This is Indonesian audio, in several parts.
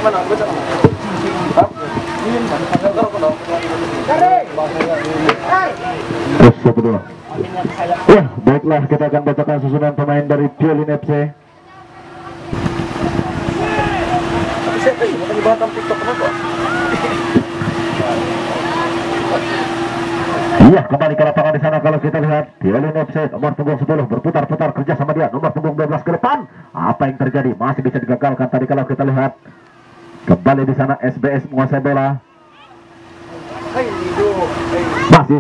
Terus kedua. Ya, baiklah, kita akan bacakan susunan pemain dari Piolin FC. Iya, kembali ke lapangan di sana kalau kita lihat Piolin FC nomor punggung 10 berputar-putar kerja sama dia nomor punggung 12 ke depan. Apa yang terjadi? Masih bisa digagalkan tadi kalau kita lihat. Kembali di sana SBS menguasai bola. Masih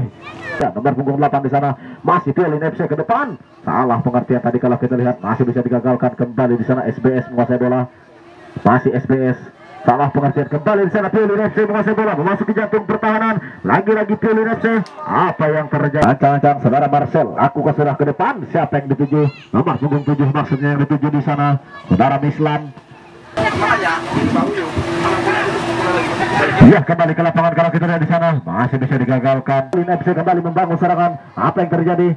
ya, nomor punggung 8 di sana masih Piolin FC ke depan. Salah pengertian tadi kalau kita lihat, masih bisa digagalkan. Kembali di sana SBS menguasai bola. Masih SBS. Salah pengertian, kembali di sana Piolin FC menguasai bola, memasuki jantung pertahanan. Lagi-lagi Piolin FC. Apa yang terjadi? Ancang-ancang saudara Marcel, aku sudah ke depan. Siapa yang dituju? Nomor punggung 7 maksudnya yang dituju di sana. Saudara Mislan. Ya, kembali ke lapangan kalau kita lihat di sana, masih bisa digagalkan. Piolin FC kembali membangun serangan. Apa yang terjadi?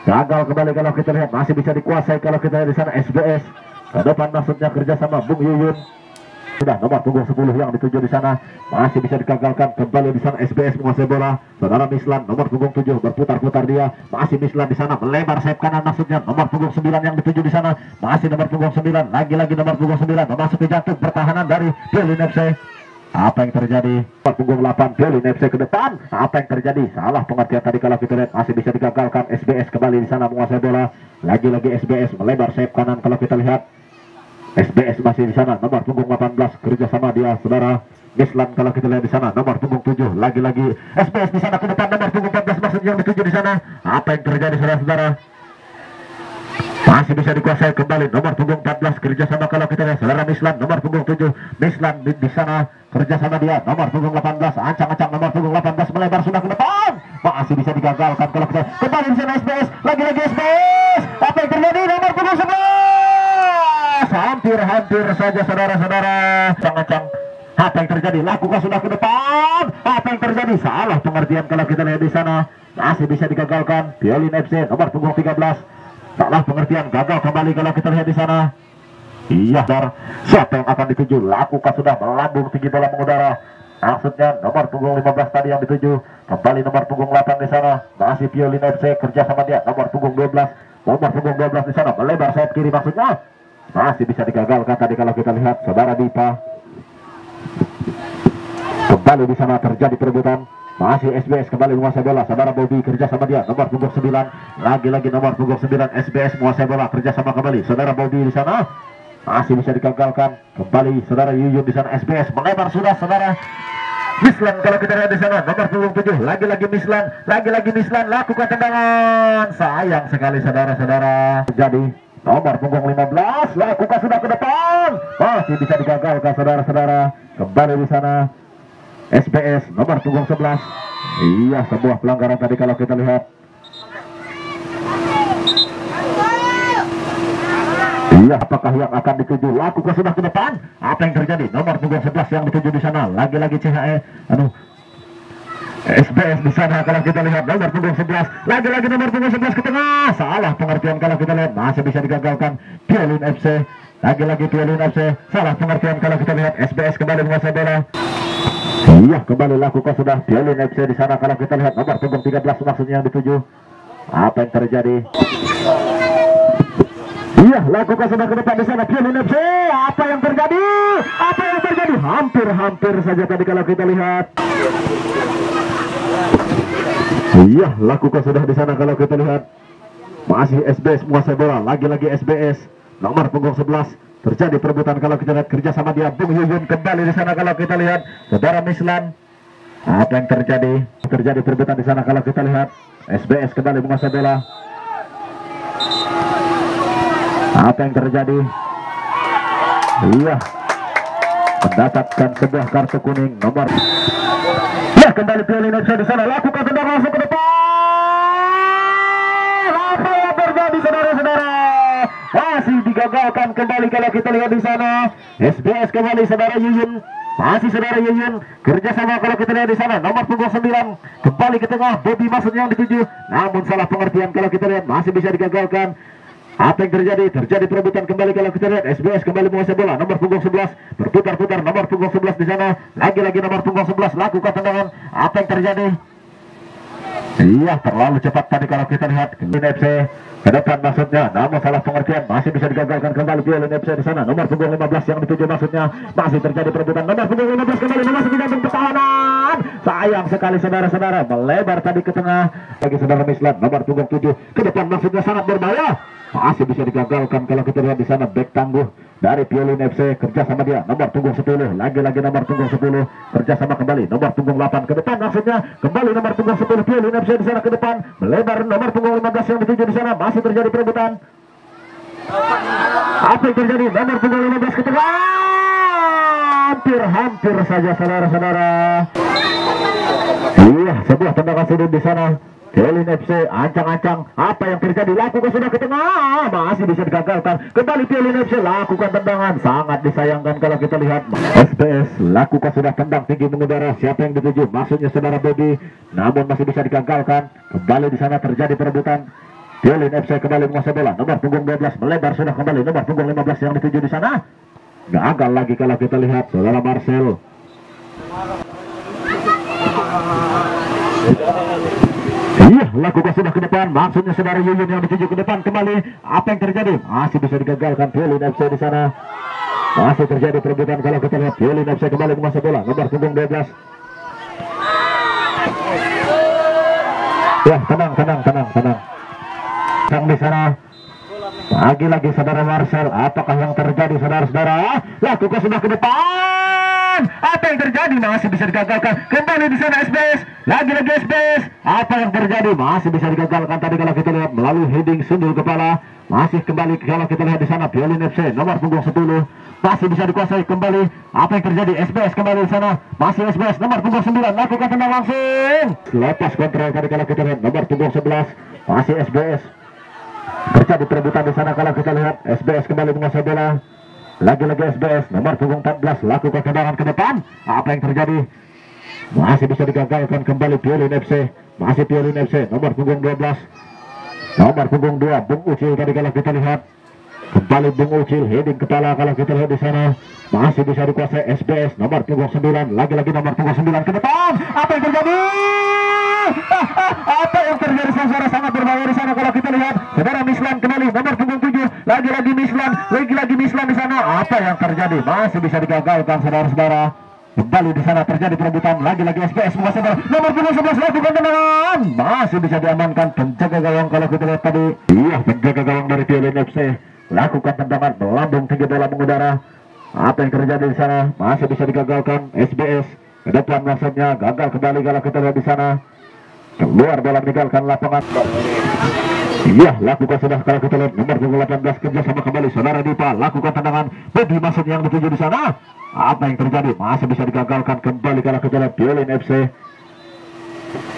Gagal kembali kalau kita lihat, masih bisa dikuasai kalau kita lihat di sana SBS. Ke depan maksudnya kerjasama Bung Yuyun. Sudah nomor punggung 10 yang dituju di sana, masih bisa digagalkan. Kembali di sana SBS menguasai bola. Saudara Mislan nomor punggung 7 berputar-putar dia, masih Mislan di sana melebar sayap kanan maksudnya nomor punggung 9 yang dituju di sana, masih nomor punggung 9, lagi-lagi nomor punggung 9 memasuki jantung pertahanan dari Piolin FC. Apa yang terjadi? Nomor punggung 8 Piolin FC ke depan. Apa yang terjadi? Salah pengertian tadi kalau kita lihat, masih bisa digagalkan. SBS kembali di sana menguasai bola, lagi-lagi SBS melebar sayap kanan kalau kita lihat. SBS masih di sana nomor punggung 18 kerjasama dia saudara Mislan kalau kita lihat di sana nomor punggung 7, lagi-lagi SBS di sana ke depan nomor punggung 14 maksudnya yang dituju di sana. Apa yang terjadi saudara-saudara? Masih bisa dikuasai kembali nomor punggung 14 kerjasama kalau kita lihat saudara Mislan nomor punggung 7. Mislan di sana kerjasama dia nomor punggung 18, ancang-ancang nomor punggung 18 melebar sudah ke depan, masih bisa digagalkan kalau kita kembali di sana SBS, lagi-lagi SBS. Apa yang terjadi? Nomor punggung 11 hampir saja saudara-saudara, ancang-ancang. Apa yang terjadi? Lakukan sudah ke depan. Apa yang terjadi? Salah pengertian kalau kita lihat di sana, masih bisa digagalkan. Piolin FC nomor punggung 13. Salah pengertian, gagal kembali kalau kita lihat di sana. Iya, siapa yang akan dituju? Lakukan sudah melambung tinggi bola mengudara. Maksudnya nomor punggung 15 tadi yang dituju. Kembali nomor punggung 8 di sana. Masih Piolin FC kerja sama dia nomor punggung 12. Nomor punggung 12 di sana melebar sayap kiri maksudnya. Masih bisa digagalkan tadi kalau kita lihat saudara Dipa. Kembali di sana terjadi perebutan. Masih SBS kembali menguasai bola. Saudara Bobby kerja sama dia nomor punggung 9. Lagi-lagi nomor punggung 9 SBS menguasai bola kerja sama kembali. Saudara Bobby di sana masih bisa digagalkan. Kembali saudara Yuyun di sana SBS melebar sudah saudara Mislan kalau kita lihat di sana nomor punggung 7. Lagi-lagi Mislan, lagi-lagi Mislan lakukan tendangan. Sayang sekali saudara-saudara. Jadi nomor punggung 15 lakukan sudah ke depan, masih bisa digagalkan saudara-saudara. Kembali di sana SBS nomor punggung 11. Iya, sebuah pelanggaran tadi kalau kita lihat. Iya, apakah yang akan dituju? Lakukan sudah ke depan. Apa yang terjadi? Nomor punggung 11 yang dituju di sana. Lagi-lagi CHE. SBS di sana kalau kita lihat nomor punggung 11, lagi-lagi nomor punggung 11 ke tengah. Salah pengertian kalau kita lihat, masih bisa digagalkan. Piolin FC, lagi-lagi Piolin FC. Salah pengertian kalau kita lihat, SBS kembali menguasai bola. Iya, kembali lakukan sudah Piolin FC di sana kalau kita lihat nomor punggung 13 maksudnya yang dituju. Apa yang terjadi? Iya, lakukan sudah ke depan di sana Piolin FC. Apa yang terjadi? Apa yang terjadi? Hampir saja tadi kalau kita lihat. Iya, lakukan sudah di sana kalau kita lihat. Masih SBS menguasai bola, lagi-lagi SBS nomor punggung 11. Terjadi perebutan kalau kita lihat kerja sama dia Bung Yuyun kembali di sana kalau kita lihat saudara Mislan. Apa yang terjadi? Terjadi perebutan di sana kalau kita lihat SBS kembali menguasai bola. Apa yang terjadi? Iya, mendapatkan sebuah kartu kuning nomor. Ya, kembali Piolin FC di sana lakukan tendangan langsung ke depan. Apa yang terjadi saudara-saudara? Masih digagalkan kembali kalau kita lihat di sana. SBS kembali saudara Yuyun. Masih saudara Yuyun kerjasama kalau kita lihat di sana nomor punggung 9 kembali ke tengah. Bobby maksudnya yang dituju, namun salah pengertian kalau kita lihat, masih bisa digagalkan. Apa yang terjadi? Terjadi perebutan kembali kalau kita lihat. SBS kembali menguasai bola. Nomor punggung 11 berputar-putar. Nomor punggung 11 di sana. Lagi-lagi nomor punggung 11 lakukan tendangan. Apa yang terjadi? Iya, terlalu cepat tadi kalau kita lihat. Piolin FC ke depan maksudnya, namun salah pengertian, masih bisa digagalkan kembali Piolin FC di sana. Nomor punggung 15 yang dituju maksudnya, masih terjadi perebutan. Nomor punggung 15 kembali memasuki jantung pertahanan. Sayang sekali saudara-saudara, melebar tadi ke tengah. Bagi saudara Mislan, nomor punggung 7 ke depan maksudnya sangat berbahaya. Masih bisa digagalkan kalau kita lihat di sana. Back tangguh dari Piolin FC kerja sama dia. Nomor punggung 10, lagi-lagi nomor punggung 10 kerja sama kembali. Nomor punggung 8 ke depan maksudnya, kembali nomor punggung 10 Piolin FC di sana ke depan, melebar nomor punggung 15 yang dituju di sana. Masih terjadi perebutan. Apa yang terjadi? Nomor punggung 15 ke tengah. Hampir saja saudara-saudara. Iya, sebuah tendangan sudut di sana. Piolin FC ancang-ancang. Apa yang terjadi? Lakukan sudah ke tengah, masih bisa digagalkan. Kembali Piolin FC lakukan tendangan. Sangat disayangkan kalau kita lihat. SBS lakukan sudah tendang tinggi mengudara. Siapa yang dituju? Maksudnya saudara Bobby, namun masih bisa digagalkan. Kembali di sana terjadi perebutan. Piolin FC kembali menguasai bola. Nomor punggung 12 melebar sudah kembali. Nomor punggung 15 yang dituju di sana. Gagal lagi kalau kita lihat saudara Marcel. Iya, lakukan sudah ke depan. Maksudnya saudara Yuyun yang dituju ke depan kembali. Apa yang terjadi? Masih bisa digagalkan Piolin FC di sana. Masih terjadi perebutan kalau kita lihat. Piolin FC kembali menguasai bola. Nomor punggung 12. Ya, tenang. Sang di sana. Lagi-lagi saudara Marcel. Apakah yang terjadi saudara-saudara? Lakukan sudah ke depan. Apa yang terjadi? Masih bisa digagalkan. Kembali di sana SBS. Lagi-lagi SBS. Apa yang terjadi? Masih bisa digagalkan tadi kalau kita lihat melalui heading sundul kepala. Masih kembali kalau kita lihat di sana Piolin FC nomor punggung 10 masih bisa dikuasai kembali. Apa yang terjadi? SBS kembali di sana. Masih SBS nomor punggung 9 lakukan tendang langsung. Lepas kontrol tadi kalau kita lihat nomor punggung 11 masih SBS. Terjadi perebutan di sana kalau kita lihat. SBS kembali menguasai bola. Lagi-lagi SBS nomor punggung 14 lakukan tendangan ke depan. Apa yang terjadi? Masih bisa digagalkan kembali Piolin FC. Masih Piolin FC nomor punggung 12. Nomor punggung 2 Bung Ucil tadi kalau kita lihat. Kembali Bung Ucil heading kepala kalau kita lihat di sana. Masih bisa dikuasai SBS nomor punggung 9. Lagi-lagi nomor punggung 9 ke depan. Apa yang terjadi? Apa yang terjadi saudara? Sangat berbahaya di sana kalau kita lihat. Saudara Mislan kembali nomor punggung 7. Lagi-lagi Mislan di sana. Apa yang terjadi? Masih bisa digagalkan saudara-saudara. Kembali di sana terjadi perebutan. Lagi-lagi SBS menguasai bola. Nomor punggung 11 lakukan tendangan. Masih bisa diamankan penjaga gawang kalau kita lihat tadi. Iya, penjaga gawang dari Piolin FC lakukan tendangan melambung tinggi bola mengudara. Apa yang terjadi di sana? Masih bisa digagalkan SBS. Ke depan maksudnya gagal kembali kalau kita lihat di sana. Keluar bola meninggalkan lapangan. Iya, lakukan sudah kalau kita lihat nomor punggung 18 kerja sama kembali saudara Dipa. Lakukan tendangan bagi maksudnya yang dituju di sana. Apa yang terjadi? Masih bisa digagalkan kembali kalau kita lihat Piolin FC.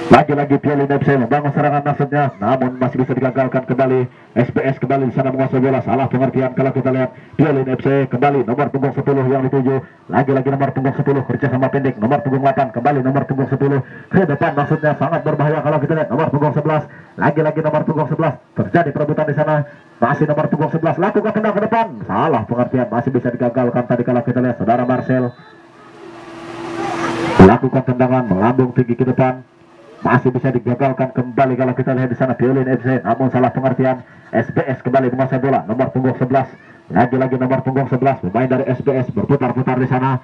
Lagi-lagi Piolin FC membangun serangan maksudnya, namun masih bisa digagalkan kembali. SBS kembali di sana menguasai bola. Salah pengertian kalau kita lihat Piolin FC kembali nomor punggung 10 yang dituju. Lagi-lagi nomor punggung 10 kerja sama pendek. Nomor punggung 8 kembali nomor punggung 10 ke depan maksudnya sangat berbahaya kalau kita lihat nomor punggung 11. Lagi-lagi nomor punggung 11 terjadi perebutan di sana. Masih nomor punggung 11 lakukan tendang ke depan. Salah pengertian, masih bisa digagalkan tadi kalau kita lihat saudara Marcel. Lakukan tendangan melambung tinggi ke depan. Masih bisa digagalkan kembali kalau kita lihat di sana Piolin FC. Namun salah pengertian. SBS kembali menguasai bola. Nomor punggung 11. Lagi-lagi nomor punggung 11. Pemain dari SBS berputar-putar di sana.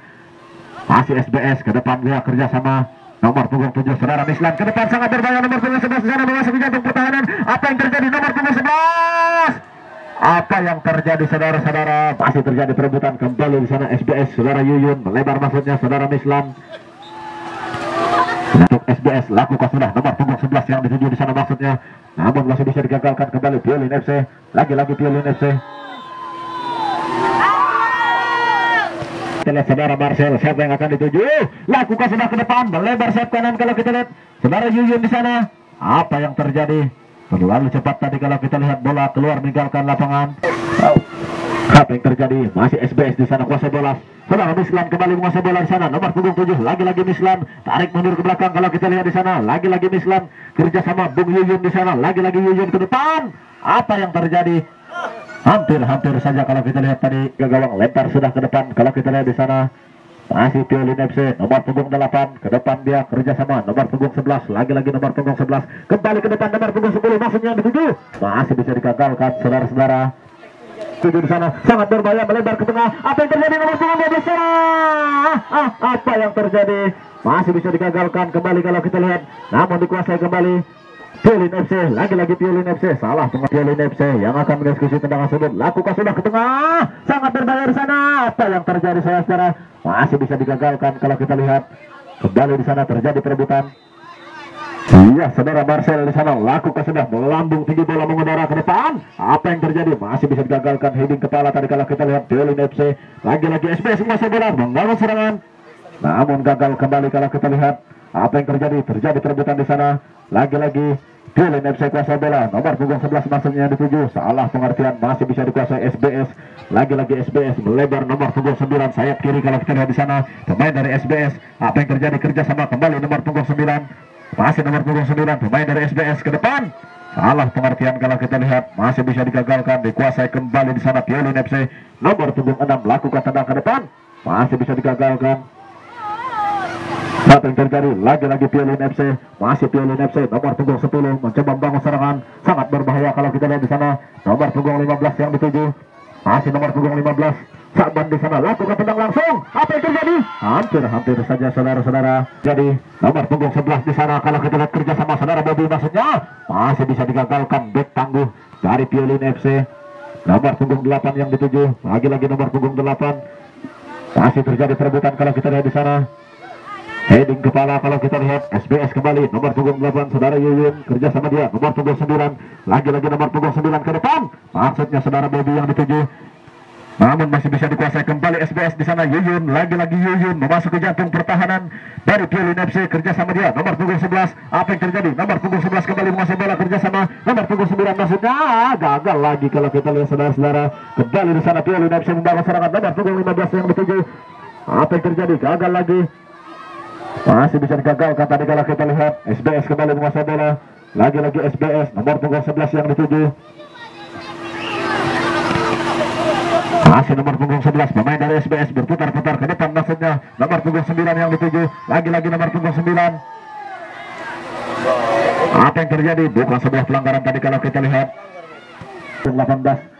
Masih SBS ke depan dia kerjasama. Nomor punggung 7 saudara Mislan ke depan sangat berbahaya. Nomor punggung 11 di sana memasuki jantung pertahanan. Apa yang terjadi? Nomor punggung 11. Apa yang terjadi saudara-saudara? Masih terjadi perebutan kembali di sana SBS. Saudara Yuyun melebar maksudnya saudara Mislan. Untuk SBS lakukan sudah nomor punggung 11 yang dituju di sana maksudnya, namun masih bisa digagalkan kembali Piolin FC. Lagi-lagi Piolin FC. Setelah saudara Marcel, siapa yang akan dituju? Lakukan sudah ke depan, melebar sayap kanan kalau kita lihat saudara Yuyun di sana. Apa yang terjadi? Terlalu cepat tadi kalau kita lihat bola keluar meninggalkan lapangan. Apa yang terjadi? Masih SBS di sana kuasai bola. Saudara Mislan kembali menguasai bola di sana. Nomor punggung 7 lagi-lagi Mislan tarik mundur ke belakang kalau kita lihat di sana. Lagi-lagi Mislan kerja sama Bung Yuyun di sana. Lagi-lagi Yuyun ke depan. Apa yang terjadi? Hampir saja kalau kita lihat tadi ke gawang, lempar sudah ke depan. Kalau kita lihat di sana masih Piolin FC nomor punggung 8 ke depan, dia kerjasama nomor punggung 11, lagi-lagi nomor punggung 11 kembali ke depan nomor punggung 10, maksudnya dituju masih bisa digagalkan saudara-saudara. Tuju di sana sangat berbahaya, melebar ke tengah. Apa yang terjadi nomor punggung 12 sana? Apa yang terjadi? Masih bisa digagalkan kembali kalau kita lihat, namun dikuasai kembali Piolin FC, lagi-lagi Piolin FC, salah Piolin FC yang akan mengeksekusi tendangan sudut, lakukan sudah ke tengah, sangat berbahaya di sana. Apa yang terjadi saudara? Masih bisa digagalkan kalau kita lihat kembali di sana terjadi perebutan. Iya, saudara Marcel di sana lakukan sudah melambung tinggi, bola mengudara ke depan. Apa yang terjadi? Masih bisa digagalkan heading kepala tadi kalau kita lihat Piolin FC, lagi-lagi SBS menguasai bola, membangun serangan, namun gagal kembali kalau kita lihat. Apa yang terjadi? Terjadi perebutan di sana, lagi-lagi Piolin FC kuasai bola, nomor punggung 11 maksudnya dituju, salah pengertian, masih bisa dikuasai SBS, lagi-lagi SBS melebar nomor punggung 9 sayap kiri kalau kita lihat di sana pemain dari SBS. Apa yang terjadi? Kerjasama kembali nomor punggung 9, masih nomor punggung 9 pemain dari SBS ke depan, salah pengertian kalau kita lihat, masih bisa digagalkan, dikuasai kembali di sana Piolin FC, nomor punggung 6 lakukan tendang ke depan, masih bisa digagalkan. Apa yang terjadi? Lagi-lagi Piolin FC, masih Piolin FC nomor punggung 10 mencoba membangun serangan, sangat berbahaya kalau kita lihat di sana nomor punggung 15 yang dituju, masih nomor punggung 15 Saban di sana lakukan tendang langsung. Apa yang terjadi? Hampir saja saudara-saudara. Jadi nomor punggung 11 di sana kalau kita lihat kerja sama saudara Bobby, maksudnya masih bisa digagalkan back tangguh dari Piolin FC, nomor punggung 8 yang dituju, lagi-lagi nomor punggung 8. Masih terjadi perebutan kalau kita lihat di sana. Heading kepala kalau kita lihat SBS kembali nomor punggung 8 saudara Yuyun, kerja sama dia nomor punggung 9, lagi-lagi nomor punggung 9 ke depan, maksudnya saudara Bobby yang dituju, namun masih bisa dikuasai kembali SBS di sana. Yuyun, lagi-lagi Yuyun memasuki jantung pertahanan dari Piolin FC, kerja sama dia nomor punggung 11. Apa yang terjadi? Nomor punggung 11 kembali menguasai bola, kerja sama nomor punggung 9, maksudnya gagal lagi kalau kita lihat saudara-saudara. Kembali di sana Piolin FC membangun serangan nomor punggung 15 yang dituju. Apa yang terjadi? Gagal lagi. Masih bisa digagalkan tadi kalau kita lihat SBS kembali menguasai bola, lagi-lagi SBS nomor punggung 11 yang dituju, masih nomor punggung 11 pemain dari SBS berputar-putar ke depan, maksudnya nomor punggung 9 yang dituju, lagi-lagi nomor punggung 9. Apa yang terjadi? Bukan sebuah pelanggaran tadi kalau kita lihat 18.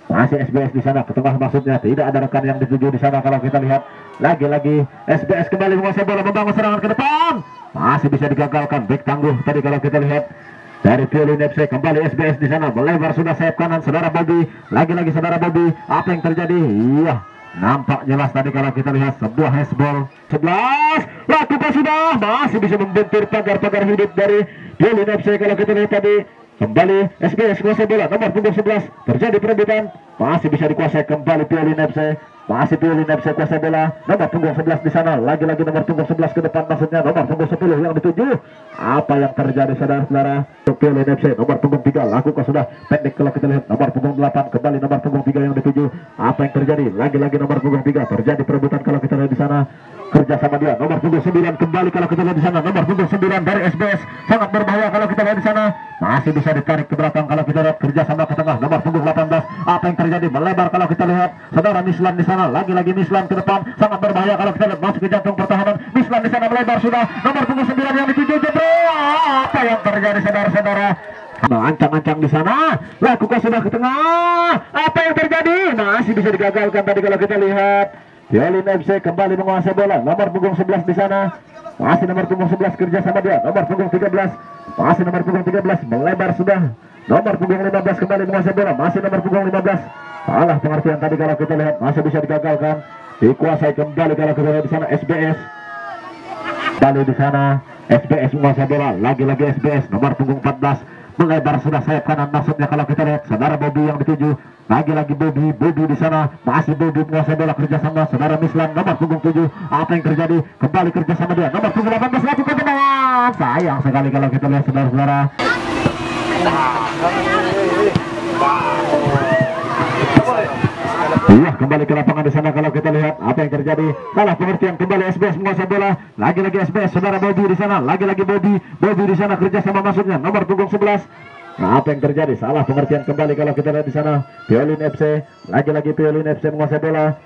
Masih SBS di sana ke tengah, maksudnya tidak ada rekan yang dituju di sana kalau kita lihat. Lagi-lagi SBS kembali menguasai bola, membangun serangan ke depan, masih bisa digagalkan back tangguh tadi kalau kita lihat dari Piolin FC. Kembali SBS di sana melebar sudah sayap kanan saudara Bobby, lagi-lagi saudara Bobby. Apa yang terjadi? Iya, nampak jelas tadi kalau kita lihat sebuah handball. 11 lakukan sudah, masih bisa membentur pagar-pagar hidup dari Piolin FC kalau kita lihat tadi. Kembali SBS kuasai bola nomor punggung 11, terjadi perebutan, masih bisa dikuasai kembali Piolin FC, masih Piolin FC kuasai bola nomor punggung 11 di sana, lagi-lagi nomor punggung 11 ke depan, maksudnya nomor punggung 10 yang dituju. Apa yang terjadi saudara-saudara? Piolin FC nomor punggung 3 lakukan sudah pendek kalau kita lihat nomor punggung 8, kembali nomor punggung 3 yang dituju. Apa yang terjadi? Lagi-lagi nomor punggung 3, terjadi perebutan kalau kita lihat di sana, kerja sama dia nomor punggung 9 kembali kalau kita lihat di sana, nomor punggung 9 dari SBS, sangat berbahaya kalau kita lihat di sana, masih bisa ditarik ke belakang kalau kita lihat, kerja sama ke tengah nomor punggung 18. Apa yang terjadi? Melebar kalau kita lihat saudara Mislan di sana, lagi-lagi Mislan ke depan, sangat berbahaya kalau kita lihat, masuk ke jantung pertahanan. Mislan di sana melebar sudah nomor punggung 9 yang dituju. Apa yang terjadi saudara-saudara? Ancang-ancang di sana, lakukan sudah ke tengah. Apa yang terjadi? Masih bisa digagalkan tadi kalau kita lihat. Piolin FC kembali menguasai bola nomor punggung 11 di sana, masih nomor punggung 11 kerja sama dia nomor punggung 13, masih nomor punggung 13 melebar sudah nomor punggung 15 kembali menguasai bola, masih nomor punggung 15. Salah pengertian tadi kalau kita lihat, masih bisa digagalkan, dikuasai kembali kalau kita lihat di sana SBS. Kembali di sana SBS menguasai bola, lagi-lagi SBS nomor punggung 14 melebar sudah sayap kanan, maksudnya kalau kita lihat saudara Bobby yang dituju, lagi-lagi Bobby di sana, masih Bobby menguasai bola kerjasama saudara Mislan nomor punggung 7. Apa yang terjadi? Kembali kerjasama dia nomor punggung 18 lakukan tendangan, sayang sekali kalau kita lihat saudara-saudara. Iya, kembali ke lapangan di sana kalau kita lihat apa yang terjadi. Salah pengertian, kembali SBS menguasai bola, lagi-lagi SBS saudara Bobby di sana, lagi-lagi Bobby di sana kerja sama, maksudnya nomor punggung 11. Nah, apa yang terjadi? Salah pengertian kembali kalau kita lihat di sana. Piolin FC, lagi-lagi Piolin FC menguasai bola.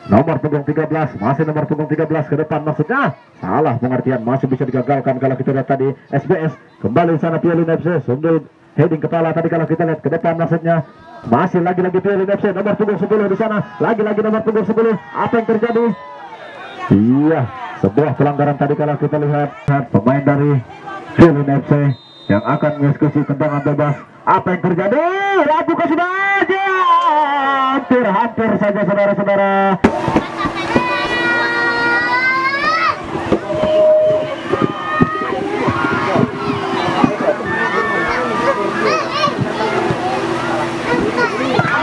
Nomor punggung 13, masih nomor punggung 13 ke depan maksudnya. Salah pengertian, masih bisa digagalkan kalau kita lihat tadi. SBS kembali di sana Piolin FC, sundul heading kepala tadi kalau kita lihat ke depan maksudnya. Masih lagi-lagi Piolin FC, nomor punggung 10 di sana. Lagi-lagi nomor punggung 10. Apa yang terjadi? Iya, sebuah pelanggaran tadi kalau kita lihat pemain dari Piolin FC yang akan mengeksekusi tendangan bebas. Apa yang terjadi? Lakukan sudah aja. Hampir saja saudara-saudara.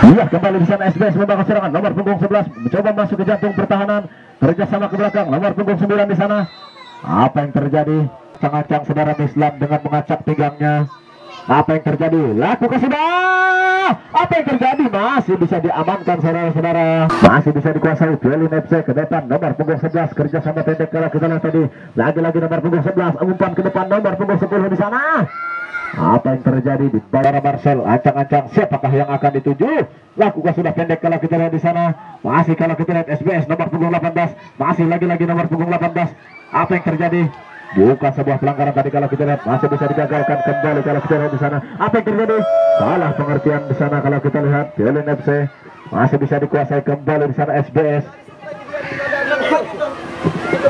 Iya, kembali di sana SBS membangun serangan. Nomor punggung 11 mencoba masuk ke jantung pertahanan, kerjasama ke belakang. Nomor punggung 9 di sana. Apa yang terjadi? Cang-cang saudara Islam dengan mengacak pinggangnya. Apa yang terjadi? Lakukan sudah. Apa yang terjadi? Masih bisa diamankan saudara-saudara. Masih bisa dikuasai Piolin FC ke depan. Nomor punggung 11 kerja sama pendek kalau kita lihat tadi. Lagi-lagi nomor punggung 11 umpan ke depan nomor punggung 10 di sana. Apa yang terjadi di bawah Marcel? Ancang-ancang siapakah yang akan dituju? Lakukan sudah pendek kalau kita lihat di sana. Masih kalau kita lihat SBS nomor punggung 18. Masih lagi-lagi nomor punggung 18. Apa yang terjadi? Bukan sebuah pelanggaran tadi kalau kita lihat, masih bisa digagalkan kembali kalau kita lihat di sana. Apa yang terjadi? Salah pengertian di sana kalau kita lihat. Piolin FC masih bisa dikuasai kembali di sana SBS.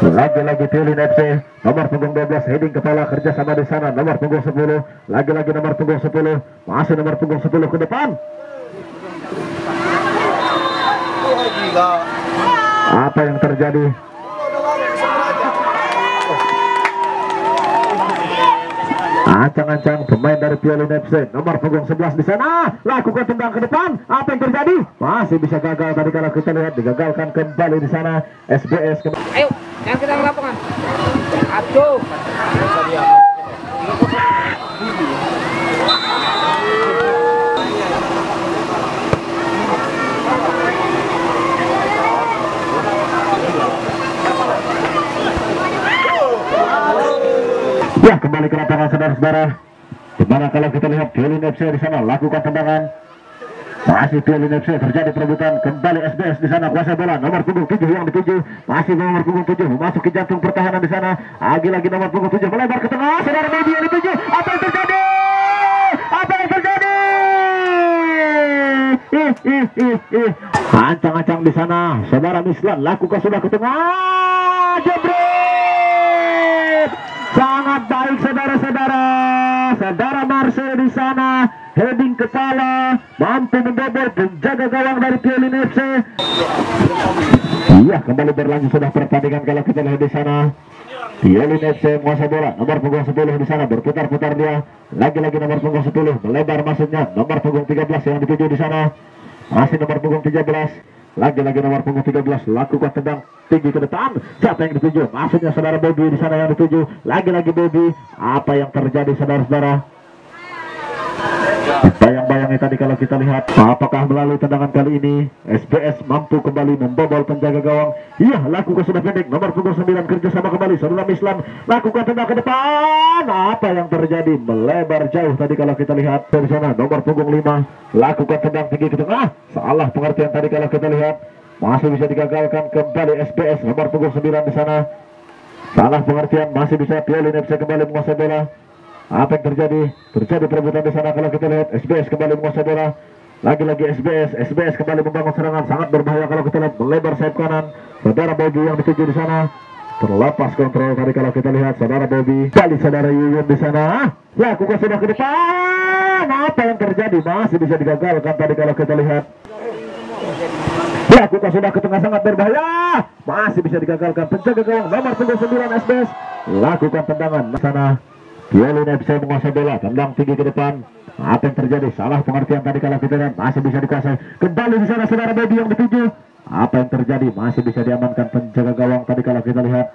Lagi-lagi Piolin FC nomor punggung 12 heading kepala kerja sama di sana. Nomor punggung 10. Lagi-lagi nomor punggung 10. Masih nomor punggung 10 ke depan. Apa yang terjadi? Ancang-ancang pemain dari Piolin FC nomor punggung 11 di sana. Lakukan tendang ke depan. Apa yang terjadi? Masih bisa gagal tadi kalau kita lihat, digagalkan kembali di sana SBS. Ayo, yang kita lapangan. Aduh. Ya, kembali ke lapangan saudara-saudara. Dimana kalau kita lihat Piolin FC di sana lakukan tendangan. Masih Piolin FC terjadi perebutan kembali SBS di sana kuasa bola. Nomor punggung 7 yang dituju. Masih nomor punggung 7 memasuki jantung pertahanan di sana. Lagi-lagi nomor punggung 7 melebar ke tengah. Saudara media yang dituju. Apa yang terjadi? Apa yang terjadi? Ancang-ancang di sana. Saudara Mislan lakukan sudah ke tengah. Jebret. Sangat baik saudara-saudara. Saudara Marcel di sana heading kepala, mampu membobol penjaga gawang dari Piolin FC. Iya, kembali berlanjut sudah pertandingan kalau kita lihat di sana. Piolin FC menguasai bola. Nomor punggung 10 di sana berputar-putar dia. Lagi-lagi nomor punggung 10 melebar maksudnya. Nomor punggung 13 yang dituju di sana. Masih nomor punggung 13. Lagi-lagi nomor punggung 13 lakukan tendang tinggi ke depan. Siapa yang dituju? Maksudnya saudara Bobby di sana yang dituju. Lagi-lagi Bobby. Apa yang terjadi saudara-saudara? Bayang-bayangnya tadi kalau kita lihat, apakah melalui tendangan kali ini SBS mampu kembali membobol penjaga gawang? Iya, lakukan sudah pendek. Nomor punggung 9 kerjasama kembali. Saudara Mislan lakukan tendang ke depan. Apa yang terjadi? Melebar jauh tadi kalau kita lihat dari sana. Nomor punggung 5 lakukan tendang tinggi ke tengah. Salah pengertian tadi kalau kita lihat. Masih bisa digagalkan kembali SBS. Nomor punggung 9 di sana. Salah pengertian, masih bisa Piolin FC kembali menguasai bola. Apa yang terjadi? Terjadi perebutan di sana kalau kita lihat. SBS kembali menguasai bola. Lagi-lagi SBS kembali membangun serangan. Sangat berbahaya kalau kita lihat, melebar sayap kanan. Saudara Bobby yang dituju di sana. Terlepas kontrol tadi kalau kita lihat. Saudara Bobby, kali saudara Yuyun di sana. Lakukan sudah ke depan. Apa yang terjadi? Masih bisa digagalkan tadi kalau kita lihat. Lakukan sudah ke tengah, sangat berbahaya. Masih bisa digagalkan penjaga gawang nomor punggung 9 SBS. Lakukan tendangan di sana. Piolin FC menguasai bola, tendang tinggi ke depan. Apa yang terjadi? Salah pengertian tadi kalau kita lihat, masih bisa dikuasai. Kembali di sana saudara Bobby yang dituju. Apa yang terjadi? Masih bisa diamankan penjaga gawang tadi kalau kita lihat.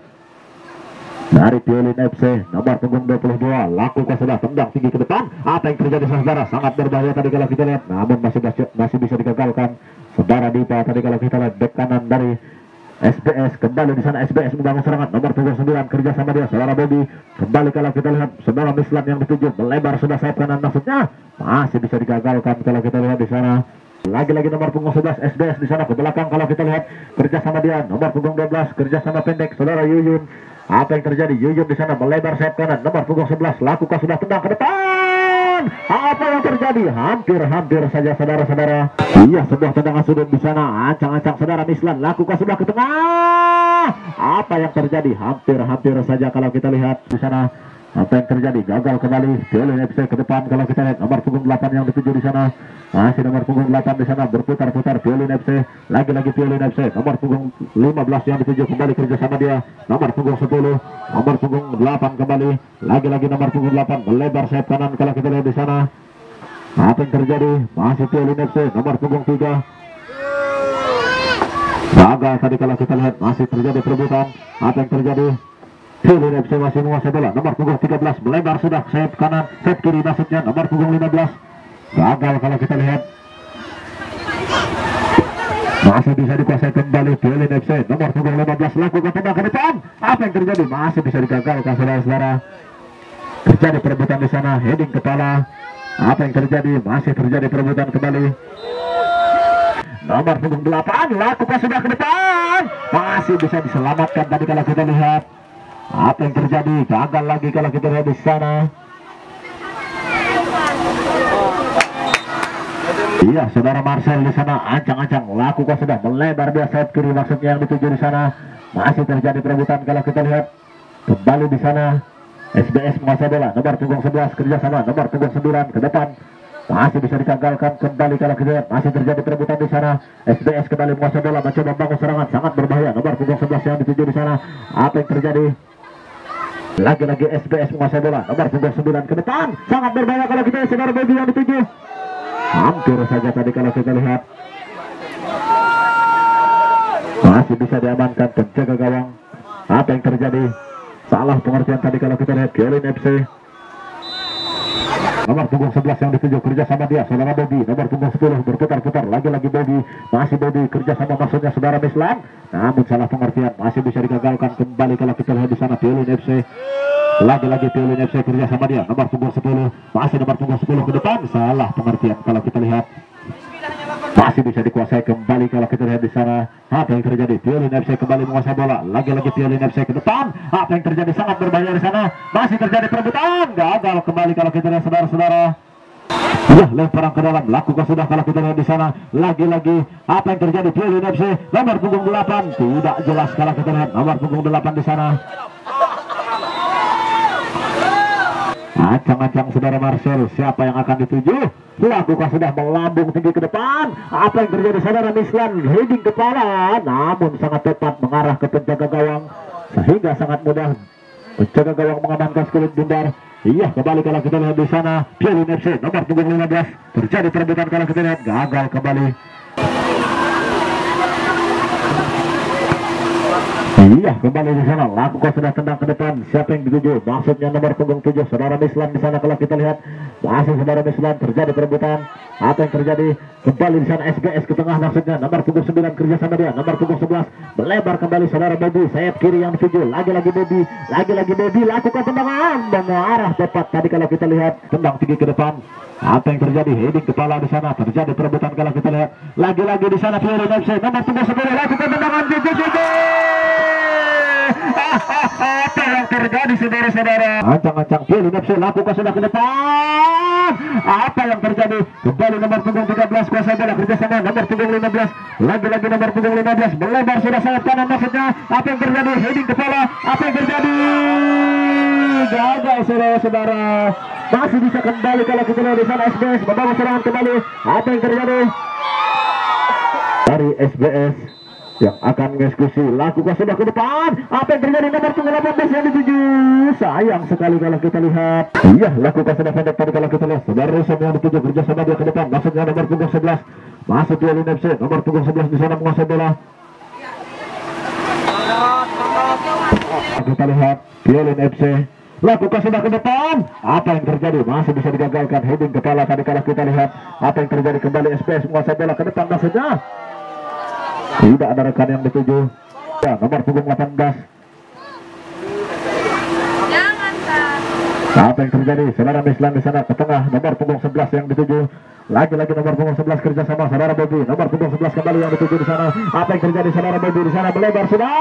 Dari Piolin FC nomor punggung 22 lakukan sudah tendang tinggi ke depan. Apa yang terjadi saudara? Sangat berbahaya tadi kalau kita lihat, namun masih bisa digagalkan. Saudara Dipa tadi kalau kita lihat, bek kanan dari SBS kembali di sana. SBS membangun serangan nomor punggung 9 kerja sama dia saudara Bobby. Kembali kalau kita lihat saudara Mislan yang dituju melebar sudah sayap kanan, maksudnya masih bisa digagalkan kalau kita lihat di sana. Lagi-lagi nomor punggung 11 SBS di sana ke belakang kalau kita lihat kerja sama dia nomor punggung 12 kerja sama pendek saudara Yuyun. Apa yang terjadi? Yuyun di sana melebar sayap kanan nomor punggung 11 lakukan sudah tendang ke depan. Apa yang terjadi? Hampir saja saudara-saudara. Iya, sebuah tendangan sudut di sana. Ancang-ancang saudara Mislan lakukan sudah ke tengah. Apa yang terjadi? Hampir saja kalau kita lihat di sana. Apa yang terjadi? Gagal kembali. Piolin FC ke depan kalau kita lihat nomor punggung 8 yang dituju di sana. Masih nomor punggung 8 di sana berputar-putar Piolin FC. Lagi-lagi Piolin FC. Nomor punggung 15 yang dituju kembali kerja sama dia. Nomor punggung 10. Nomor punggung 8 kembali. Lagi-lagi nomor punggung 8 melebar sayap kanan kalau kita lihat di sana. Apa yang terjadi? Masih Piolin FC nomor punggung 3. Gagal tadi kalau kita lihat masih terjadi perebutan. Apa yang terjadi? Piolin FC masih menguasai bola nomor punggung 13 melebar sudah sayap kanan sayap kiri maksudnya nomor punggung 15. Gagal kalau kita lihat. Masih bisa dikuasai kembali Piolin FC nomor punggung 15 lakukan tendang ke depan. Apa yang terjadi? Masih bisa digagalkan saudara-saudara. Terjadi perebutan di sana, heading kepala. Apa yang terjadi? Masih terjadi perebutan kembali. Nomor punggung 8 lakukan sudah ke depan. Masih bisa diselamatkan tadi kalau kita lihat. Apa yang terjadi? Gagal lagi kalau kita lihat di sana. Iya, saudara Marcel di sana ancang-ancang lakukan sudah melebar dia sayap kiri maksudnya yang dituju di sana. Masih terjadi perebutan kalau kita lihat. Kembali di sana. SBS menguasai bola nomor punggung 11 kerjasama nomor punggung 9 ke depan. Masih bisa digagalkan kembali kalau kita lihat. Masih terjadi perebutan di sana. SBS kembali menguasai bola mencoba membangun serangan sangat berbahaya nomor punggung 11 yang dituju di sana. Apa yang terjadi? Lagi-lagi SBS menguasai bola nomor punggung 9 ke depan. Sangat berbahaya kalau kita lihat saudara Bobby yang dituju. Hampir saja tadi kalau kita lihat. Masih bisa diamankan penjaga gawang. Apa yang terjadi? Salah pengertian tadi kalau kita lihat Piolin FC. Nomor punggung 11 yang dituju kerja sama dia saudara Bobby. Nomor punggung 10 berputar-putar lagi-lagi Bobby. Masih Bobby kerja sama maksudnya saudara Mislan. Namun salah pengertian masih bisa digagalkan kembali kalau kita lihat di sana Piolin FC. Lagi-lagi Piolin FC kerja sama dia nomor punggung 10. Masih nomor punggung 10 ke depan. Salah pengertian kalau kita lihat. Masih bisa dikuasai kembali kalau kita lihat di sana. Apa yang terjadi? Piolin FC kembali menguasai bola. Lagi-lagi Piolin FC ke depan. Apa yang terjadi? Sangat berbahaya di sana. Masih terjadi perebutan. Gagal kembali kalau kita lihat saudara-saudara. Ya, lemparan ke dalam. Lakukan sudah kalau kita lihat di sana. Lagi-lagi apa yang terjadi? Piolin FC nomor punggung 8. Tidak jelas kalau kita lihat nomor punggung 8 di sana. Ancang-ancang saudara Marcel, siapa yang akan dituju? Lakukan sudah melambung tinggi ke depan. Apa yang terjadi saudara Mislan? Heading kepala, namun sangat tepat mengarah ke penjaga gawang sehingga sangat mudah penjaga gawang mengamankan kulit bundar. Iya, kembali kalau kita lihat di sana Piolin FC nomor punggung 15 terjadi perebutan kalau kita lihat gagal kembali. Iya, kembali di sana lakukan sudah tendang ke depan. Siapa yang dituju? Maksudnya nomor punggung 7 saudara Mislan di sana kalau kita lihat. Masih saudara Mislan terjadi perebutan. Apa yang terjadi? Kembali di sana SBS ke tengah maksudnya nomor punggung 9 kerja sama dia. Nomor punggung 11 melebar kembali saudara Bobby. Sayap kiri yang dituju. Lagi-lagi Bobby. Lagi-lagi Bobby lakukan tendangan mengarah tepat tadi kalau kita lihat. Tendang tinggi ke depan. Apa yang terjadi? Heading kepala di sana. Terjadi perebutan kalau kita lihat. Lagi-lagi di sana Piolin FC nomor punggung 10 lakukan tendangan. Apa yang terjadi saudara-saudara? Ancang-ancang Piolin FC lakukan sudah ke depan. Apa yang terjadi? Kembali nomor punggung 13 kuasai bola kerjasama nomor punggung 15. Lagi-lagi nomor punggung 15 melebar sudah sayap kanan maksudnya. Apa yang terjadi? Heading kepala. Apa yang terjadi? Gagal saudara-saudara. Masih bisa kembali kalau kita lihat di sana SBS membangun serangan kembali. Apa yang terjadi? Dari SBS yang akan mengeksekusi lakukan sudah ke depan. Apa yang terjadi? Nomor punggung 18 yang dituju. Sayang sekali kalau kita lihat. Iya, lakukan sudah pendek tadi kalau kita lihat. Saudara Rusem yang dituju kerja sama dia ke depan. Maksudnya nomor punggung 11. Masuk Piolin FC nomor punggung 11 di sana menguasai bola. Kita lihat Piolin FC lakukan sudah ke depan. Apa yang terjadi? Masih bisa digagalkan. Heading kepala tadi kalau kita lihat. Apa yang terjadi? Kembali SPS menguasai bola ke depan maksudnya. Tidak ada rekan yang dituju. Ya, nomor punggung 18. Jangan kan. Apa yang terjadi? Saudara Mislan di sana ke tengah, nomor punggung 11 yang dituju. Lagi-lagi nomor punggung 11 kerjasama saudara Bobby. Nomor punggung 11 kembali yang dituju di sana. Apa yang terjadi? Saudara Bobby di sana melebar sudah.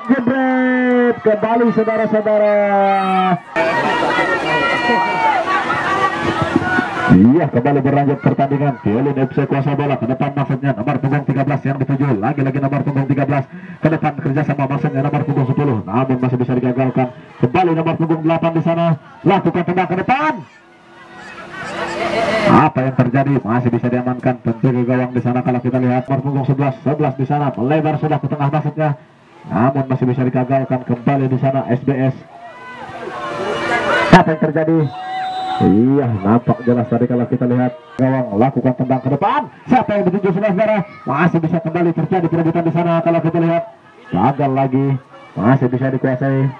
Jebret kembali saudara-saudara. Iya, kembali berlanjut pertandingan. Piolin FC kuasa bola ke depan maksudnya nomor punggung 13 yang dituju. Lagi-lagi nomor punggung 13 ke depan kerjasama maksudnya nomor punggung 10. Namun masih bisa digagalkan. Kembali nomor punggung 8 di sana. Lakukan tendang ke depan. Apa yang terjadi? Masih bisa diamankan. Tentu ke gawang di sana kalau kita lihat nomor punggung 11 di sana melebar sudah ke tengah maksudnya. Namun masih bisa digagalkan. Kembali di sana SBS. Apa yang terjadi? Iya, nampak jelas tadi kalau kita lihat gawang lakukan tendang ke depan. Siapa yang dituju saudara? Masih bisa kembali terjadi perebutan di sana kalau kita lihat. Gagal lagi, masih bisa dikuasai.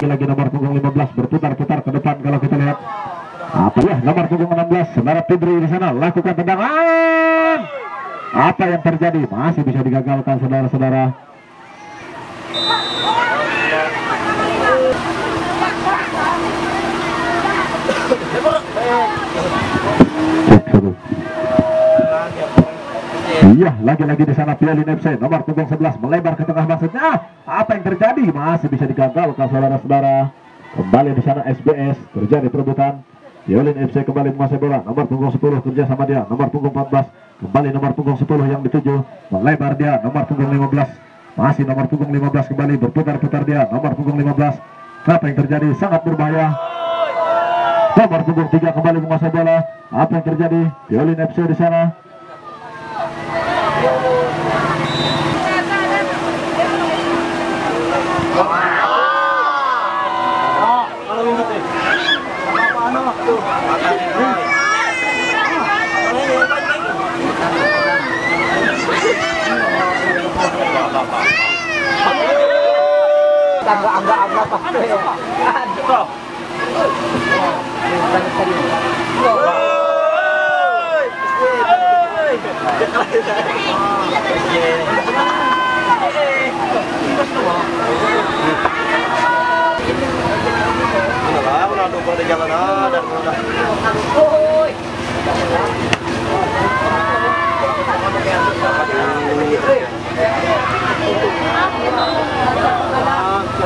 Lagi nomor punggung 15 berputar-putar ke depan kalau kita lihat. Apa ya nomor punggung 16 saudara Fibri di sana lakukan tendangan. Apa yang terjadi? Masih bisa digagalkan saudara-saudara. Iya, lagi-lagi di sana Piolin FC nomor punggung 11 melebar ke tengah maksudnya. Apa yang terjadi? Masih bisa digagalkan saudara-saudara. Kembali di sana SBS terjadi perebutan. Piolin FC kembali menguasai bola. Nomor punggung 10 kerja sama dia. Nomor punggung 14 kembali nomor punggung 10 yang dituju. Melebar dia. Nomor punggung 15 masih nomor punggung 15 kembali berputar-putar dia. Nomor punggung 15. Apa yang terjadi? Sangat berbahaya. Nomor punggung 3 kembali menguasai bola. Apa yang terjadi? Piolin FC di sana.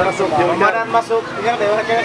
Masuk, masuk, tinggal deh, masuk.